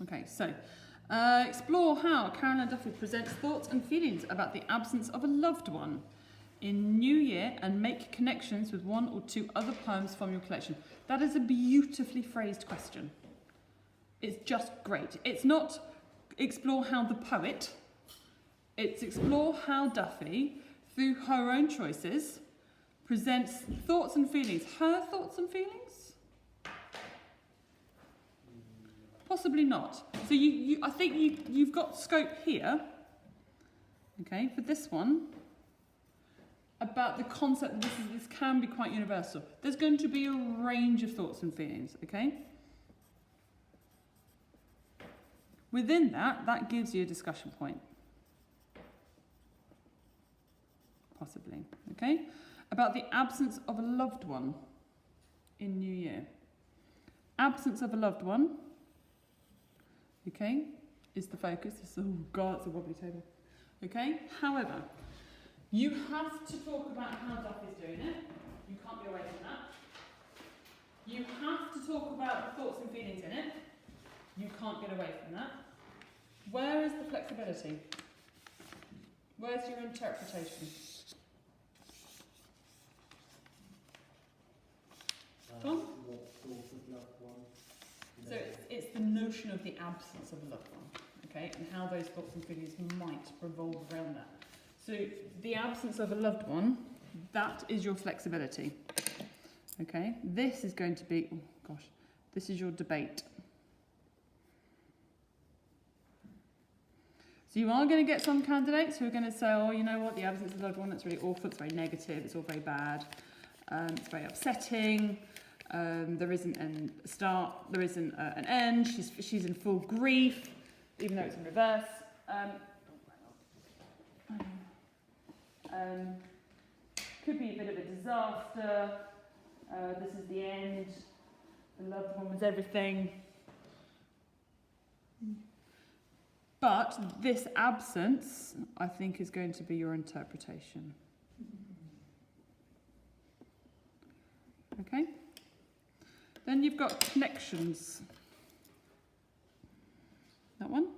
Okay, so explore how Caroline Duffy presents thoughts and feelings about the absence of a loved one in New Year and make connections with one or two other poems from your collection. That is a beautifully phrased question. It's just great. It's not explore how the poet, it's explore how Duffy, through her own choices, presents thoughts and feelings. Her thoughts and feelings? Possibly not. So I think you've got scope here, okay, for this one, about the concept that this can be quite universal. There's going to be a range of thoughts and feelings, okay? Within that gives you a discussion point. Possibly, okay? About the absence of a loved one in New Year. Absence of a loved one, okay, is the focus. Oh God, it's a wobbly table. Okay, however, you have to talk about how Duffy's doing it. You can't get away from that. You have to talk about the thoughts and feelings in it. You can't get away from that. Where is the flexibility? Where's your interpretation? John? What sort of loved one? So it's the notion of the absence of a loved one, okay, and how those thoughts and feelings might revolve around that. So the absence of a loved one, that is your flexibility, okay. This is going to be, oh gosh, this is your debate. So you are going to get some candidates who are going to say, oh, you know what, the absence of a loved one, that's really awful, it's very negative, it's all very bad, it's very upsetting. There isn't a start, there isn't an end, she's in full grief, even though it's in reverse. Could be a bit of a disaster, this is the end, the loved one was everything. But this absence, I think, is going to be your interpretation. Okay? Then you've got connections. That one.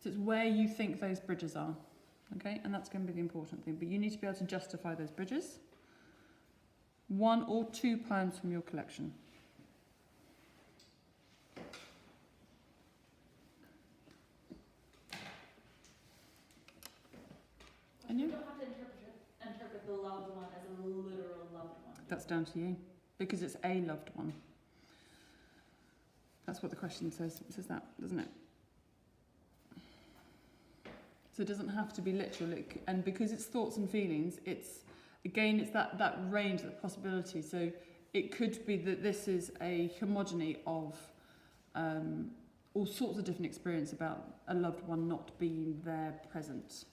So it's where you think those bridges are. Okay? And that's going to be the important thing. But you need to be able to justify those bridges. One or two poems from your collection. And you? don't have to interpret the loved one as a literal loved one. That's down to you. Because it's a loved one. That's what the question says. It says that, doesn't it? So it doesn't have to be literal. And because it's thoughts and feelings, it's that range, that possibility. So it could be that this is a homogeny of all sorts of different experience about a loved one not being there present.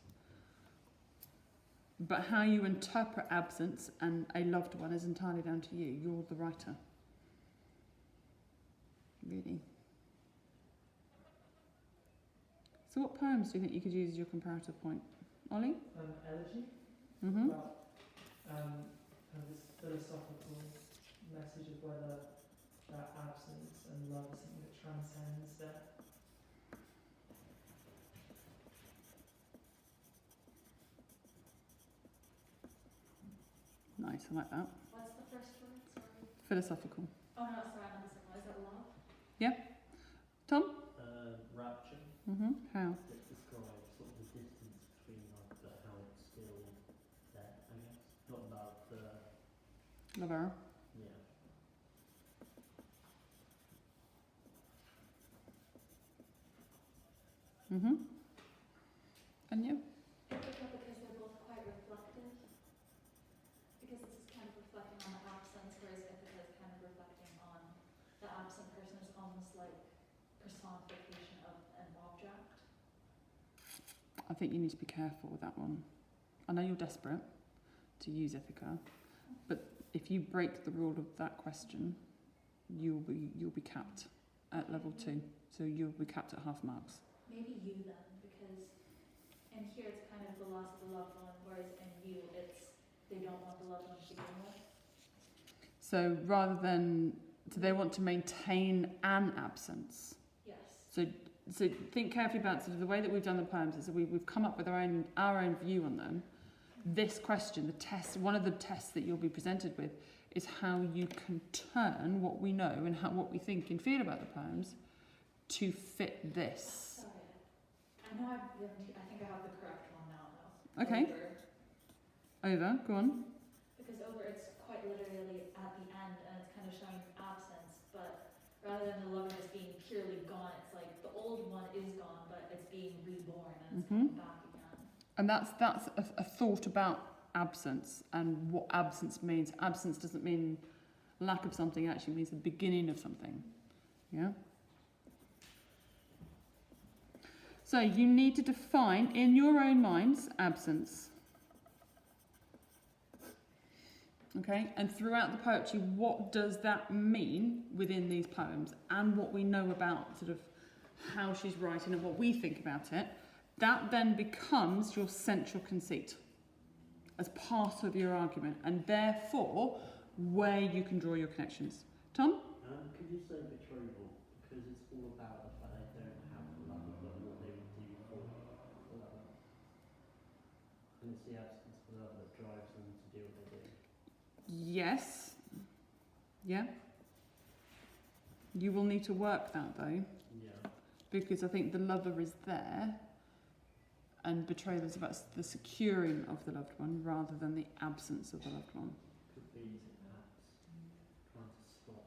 But how you interpret absence and a loved one is entirely down to you. You're the writer. Really. So what poems do you think you could use as your comparative point? Ollie? Elegy. Mm-hmm. About kind of this philosophical message of whether that absence and love is something that transcends death. Nice, I like that. What's the first word? Sorry. Philosophical. Oh no, sorry, I'm on the second one. Is that love? Tom? Rapture. Mm-hmm. How? It describes sort of the distance between love, but how it's still there, I guess. Not about the... Lover. Yeah. Mm-hmm. And you? I pick up because they're both quite reflective. Because this is kind of reflecting on the absence, whereas Ithaca is kind of reflecting on the absent person is almost like personification of an object. I think you need to be careful with that one. I know you're desperate to use Ithaca, but if you break the rule of that question, you'll be capped at level 2. So you'll be capped at half marks. Maybe you then, because in here it's kind of the loss of the loved one, whereas in you it's they don't want the loved one to begin with. So rather than So they want to maintain an absence. Yes. So think carefully about sort of the way that we've done the poems is that we've come up with our own view on them. This question, the test, one of the tests that you'll be presented with is how you can turn what we know and what we think and feel about the poems to fit this. Sorry. I know I think I have the correct one now though. Okay. Over, go on. Because over it's quite literally at the end and it's kind of showing absence, but rather than the lover just being purely gone, it's like the old one is gone, but it's being reborn and it's coming back again. And that's a thought about absence and what absence means. Absence doesn't mean lack of something, it actually means the beginning of something. Yeah? So you need to define in your own minds absence. Okay, and throughout the poetry, what does that mean within these poems and what we know about sort of how she's writing and what we think about it, that then becomes your central conceit as part of your argument and therefore where you can draw your connections. Tom? Could you say betrothal? Because it's all about the fact they don't have the lover, but what they would do for the lover. And it's the absence of the lover that drives them to do what they do. Yes. Yeah. You will need to work that though, Yeah. because I think the lover is there and betrothal is about the securing of the loved one rather than the absence of the loved one. Could be perhaps trying to stop.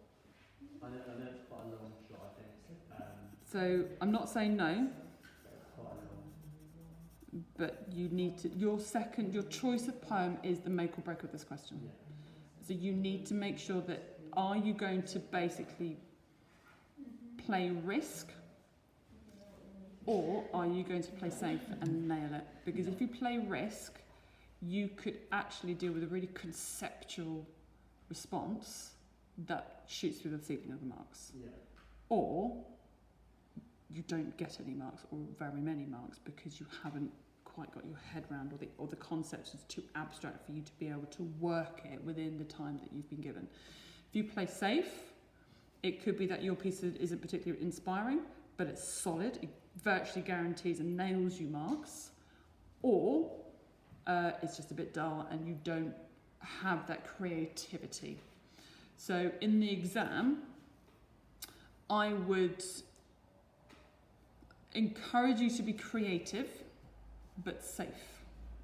I know it's quite a long shot, I think. So I'm not saying no, It's quite a long. but you need to, your choice of poem is the make or break of this question. Yeah. So you need to make sure that, are you going to basically play risk or are you going to play safe and nail it? Because if you play risk, you could actually deal with a really conceptual response that shoots through the ceiling of the marks. Yeah. Or you don't get any marks or very many marks because you haven't quite got your head around or the concept is too abstract for you to be able to work it within the time that you've been given. If you play safe, it could be that your piece isn't particularly inspiring, but it's solid, it virtually guarantees and nails you marks, or it's just a bit dull and you don't have that creativity. So in the exam, I would encourage you to be creative, but safe.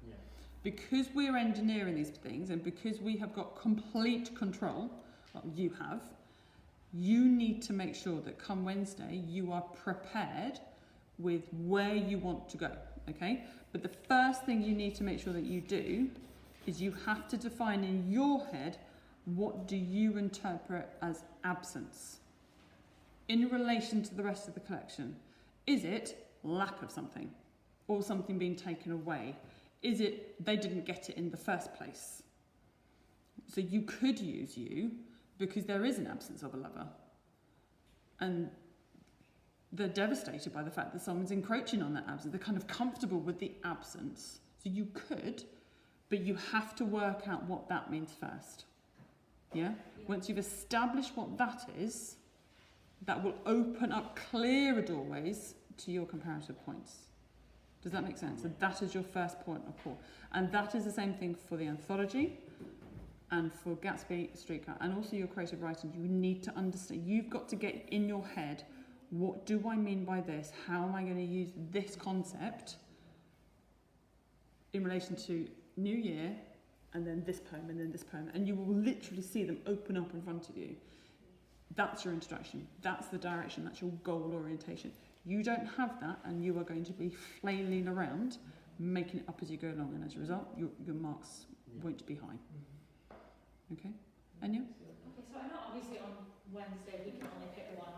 Yeah. Because we're engineering these things and because we have got complete control, well, you have, you need to make sure that come Wednesday you are prepared with where you want to go, okay? But the first thing you need to make sure that you do is you have to define in your head what do you interpret as absence in relation to the rest of the collection. Is it lack of something? Or something being taken away? Is it they didn't get it in the first place? So you could use you because there is an absence of a lover. And they're devastated by the fact that someone's encroaching on that absence. They're kind of comfortable with the absence. So you could, but you have to work out what that means first. Yeah? Once you've established what that is, that will open up clearer doorways to your comparative points. Does that make sense? So that is your first point of call. And that is the same thing for the anthology and for Gatsby, Streetcar, and also your creative writing. You need to understand, you've got to get in your head, what do I mean by this? How am I going to use this concept in relation to New Year, and then this poem, and then this poem, and you will literally see them open up in front of you. That's your introduction. That's the direction. That's your goal orientation. You don't have that, and you are going to be flailing around, making it up as you go along, and as a result, your marks won't be high. Okay? Anya? Okay, so I know obviously on Wednesday we can only pick one